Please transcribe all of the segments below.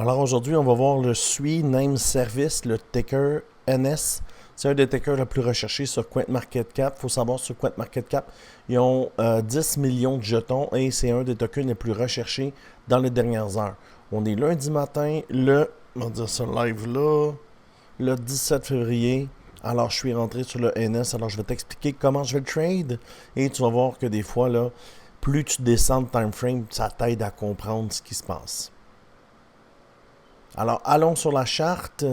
Alors aujourd'hui, on va voir le SUI Name Service, le ticker NS. C'est un des tickers les plus recherchés sur CoinMarketCap. Il faut savoir sur CoinMarketCap, ils ont 10 millions de jetons et c'est un des tokens les plus recherchés dans les dernières heures. On est lundi matin, on va dire ça live là, le 17 février. Alors je suis rentré sur le NS, alors je vais t'expliquer comment je vais le trade et tu vas voir que des fois là, plus tu descends de time frame, ça t'aide à comprendre ce qui se passe. Alors, allons sur la charte.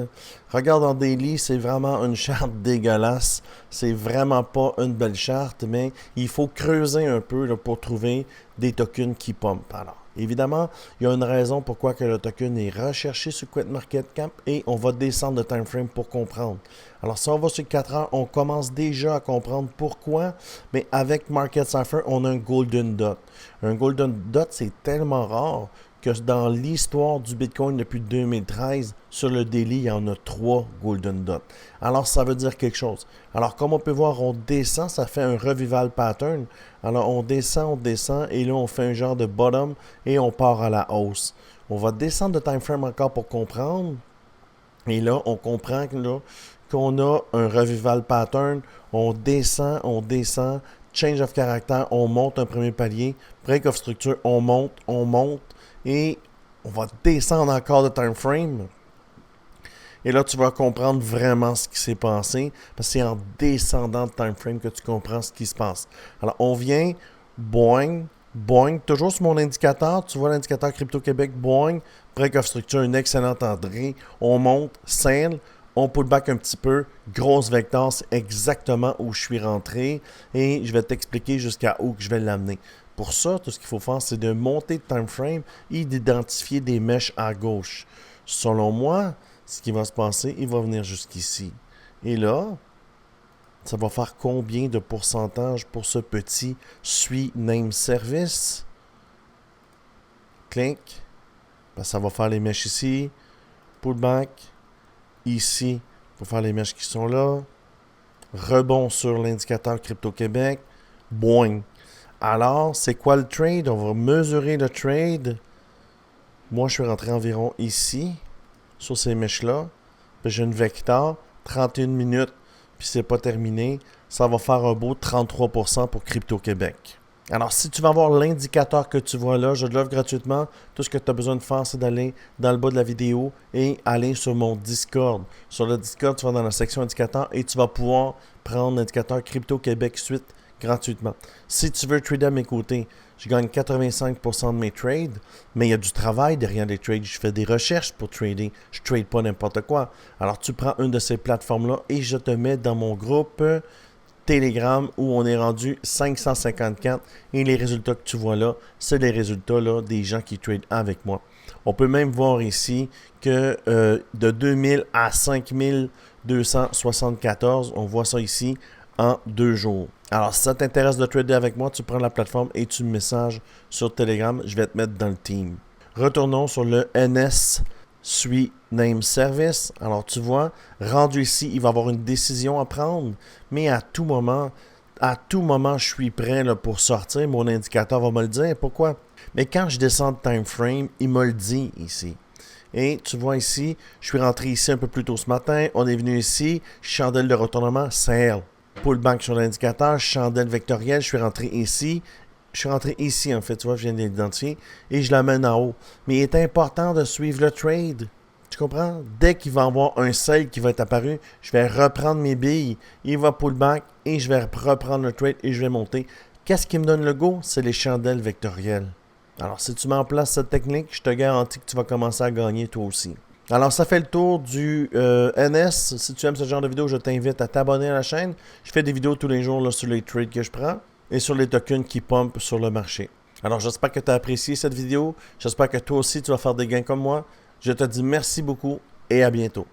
Regarde en daily, c'est vraiment une charte dégueulasse. C'est vraiment pas une belle charte, mais il faut creuser un peu là, pour trouver des tokens qui pumpent. Alors, évidemment, il y a une raison pourquoi que le token est recherché sur CoinMarketCap et on va descendre de time frame pour comprendre. Alors, si on va sur 4 heures, on commence déjà à comprendre pourquoi, mais avec Market Cipher, on a un Golden Dot. Un Golden Dot, c'est tellement rare que dans l'histoire du Bitcoin depuis 2013, sur le daily, il y en a 3 Golden Dots. Alors, ça veut dire quelque chose. Alors, comme on peut voir, on descend, ça fait un revival pattern. Alors, on descend, et là, on fait un genre de bottom et on part à la hausse. On va descendre de time frame encore pour comprendre. Et là, on comprend qu'on a un revival pattern. On descend, change of character, on monte un premier palier, break of structure, on monte, et on va descendre encore de time frame. Et là, tu vas comprendre vraiment ce qui s'est passé, parce que c'est en descendant de time frame que tu comprends ce qui se passe. Alors, on vient, boing, toujours sur mon indicateur, tu vois l'indicateur Crypto Québec, boing, break of structure, une excellente entrée, on monte, sell, on pull back un petit peu, grosse vecteur, c'est exactement où je suis rentré et je vais t'expliquer jusqu'à où je vais l'amener. Pour ça, tout ce qu'il faut faire, c'est de monter de time frame et d'identifier des mèches à gauche. Selon moi, ce qui va se passer, il va venir jusqu'ici. Et là, ça va faire combien de pourcentage pour ce petit SUI Name Service? Clic. Ben, ça va faire les mèches ici. Pullback. Ici, pour faire les mèches qui sont là. Rebond sur l'indicateur Crypto Québec. Boing. Alors, c'est quoi le trade? On va mesurer le trade. Moi, je suis rentré environ ici, sur ces mèches-là. Puis j'ai une vecteur, 31 minutes, puis c'est pas terminé. Ça va faire un beau 33% pour Crypto Québec. Alors, si tu vas avoir l'indicateur que tu vois là, je l'offre gratuitement. Tout ce que tu as besoin de faire, c'est d'aller dans le bas de la vidéo et aller sur mon Discord. Sur le Discord, tu vas dans la section indicateur et tu vas pouvoir prendre l'indicateur Crypto Québec Suite gratuitement. Si tu veux trader à mes côtés, je gagne 85% de mes trades, mais il y a du travail derrière les trades. Je fais des recherches pour trader. Je ne trade pas n'importe quoi. Alors, tu prends une de ces plateformes-là et je te mets dans mon groupe Telegram où on est rendu 554 et les résultats que tu vois là, c'est les résultats là, des gens qui tradent avec moi. On peut même voir ici que de 2000 à 5274, on voit ça ici en 2 jours. Alors, si ça t'intéresse de trader avec moi, tu prends la plateforme et tu me messages sur Telegram. Je vais te mettre dans le team. Retournons sur le NS SUI Name Service. Alors, tu vois, rendu ici, il va y avoir une décision à prendre. Mais à tout moment, je suis prêt là, pour sortir. Mon indicateur va me le dire. Pourquoi? Mais quand je descends de time frame, il me le dit ici. Et tu vois ici, je suis rentré ici un peu plus tôt ce matin. On est venu ici, chandelle de retournement, sell. Pullback sur l'indicateur, chandelle vectorielle, je suis rentré ici. Je suis rentré ici, en fait, tu vois, je viens de l'identifier. Et je l'amène en haut. Mais il est important de suivre le trade. Tu comprends? Dès qu'il va y avoir un sell qui va être apparu, je vais reprendre mes billes. Il va pullback et je vais reprendre le trade et je vais monter. Qu'est-ce qui me donne le go? C'est les chandelles vectorielles. Alors, si tu mets en place cette technique, je te garantis que tu vas commencer à gagner toi aussi. Alors, ça fait le tour du NS. Si tu aimes ce genre de vidéo, je t'invite à t'abonner à la chaîne. Je fais des vidéos tous les jours là, sur les trades que je prends et sur les tokens qui pumpent sur le marché. Alors, j'espère que tu as apprécié cette vidéo. J'espère que toi aussi, tu vas faire des gains comme moi. Je te dis merci beaucoup et à bientôt.